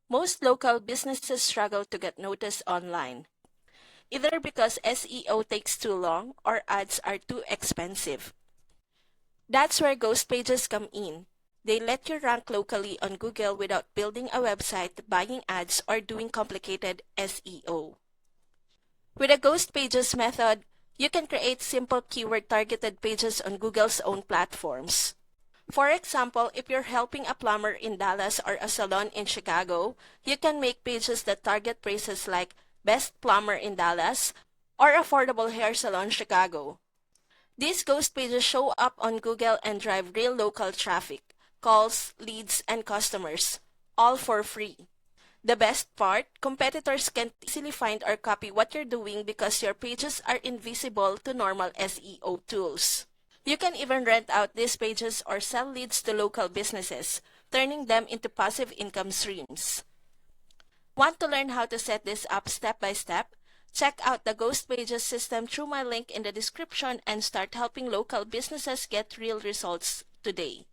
Most local businesses struggle to get noticed online, either because SEO takes too long or ads are too expensive. That's where ghost pages come in. They let you rank locally on Google without building a website, buying ads, or doing complicated SEO. With a ghost pages method, you can create simple keyword-targeted pages on Google's own platforms. For example, if you're helping a plumber in Dallas or a salon in Chicago, you can make pages that target phrases like Best Plumber in Dallas or Affordable Hair Salon Chicago. These ghost pages show up on Google and drive real local traffic, calls, leads, and customers, all for free. The best part, competitors can't easily find or copy what you're doing because your pages are invisible to normal SEO tools. You can even rent out these pages or sell leads to local businesses, turning them into passive income streams. Want to learn how to set this up step by step? Check out the Ghost Pages system through my link in the description and start helping local businesses get real results today.